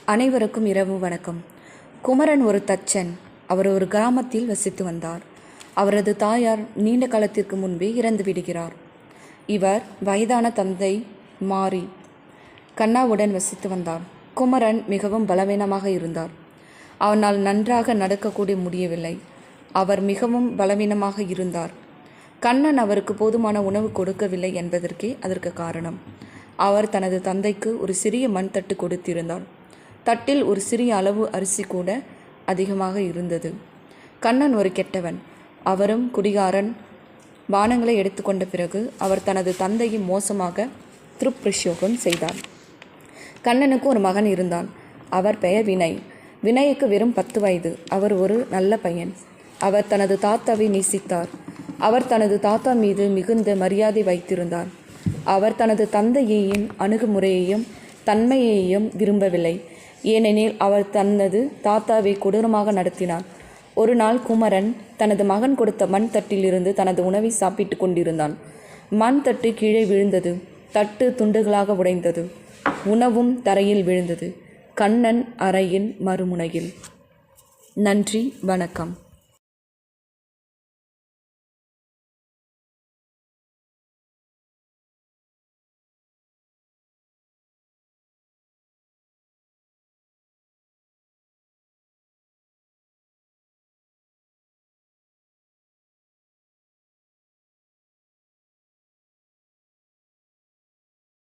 அனைவருக்கும் இரவு வணக்கம். குமரன் ஒரு தச்சன். அவர் ஒரு கிராமத்தில் வசித்து வந்தார். அவரது தாயார் நீண்ட காலத்திற்கு முன்பே இறந்து விடுகிறார். இவர் வயதான தந்தை மாறி கண்ணாவுடன் வசித்து வந்தார். குமரன் மிகவும் பலவீனமாக இருந்தார். அவனால் நன்றாக நடக்கக்கூட முடியவில்லை. அவர் மிகவும் பலவீனமாக இருந்தார். கண்ணன் அவருக்கு போதுமான உணவு கொடுக்கவில்லை என்பதற்கே அதற்கு காரணம். அவர் தனது தந்தைக்கு ஒரு சிறிய மண் தட்டு கொடுத்திருந்தார். தட்டில் ஒரு சிறிய அளவு அரிசி கூட அதிகமாக இருந்தது. கண்ணன் ஒரு கெட்டவன். அவரும் குடிகாரன். பானங்களை எடுத்துக்கொண்ட பிறகு அவர் தனது தந்தையை மோசமாக துஷ்பிரயோகம் செய்தார். கண்ணனுக்கு ஒரு மகன் இருந்தான். அவர் பெயர் வினய். வினய்க்கு வெறும் 10 வயது. அவர் ஒரு நல்ல பையன். அவர் தனது தாத்தாவை நேசித்தார். அவர் தனது தாத்தா மீது மிகுந்த மரியாதை வைத்திருந்தார். அவர் தனது தந்தையையும் அணுகுமுறையையும் தன்மையையும் விரும்பவில்லை. ஏனெனில் அவர் தனது தாத்தாவை கொடூரமாக நடத்தினார். ஒரு நாள் குமரன் தனது மகன் கொடுத்த மண் தட்டிலிருந்து தனது உணவை சாப்பிட்டு கொண்டிருந்தான். மண் தட்டு கீழே விழுந்தது. தட்டு துண்டுகளாக உடைந்தது. உணவும் தரையில் விழுந்தது. கண்ணன் அறையின் மறுமுனையில். நன்றி, வணக்கம்.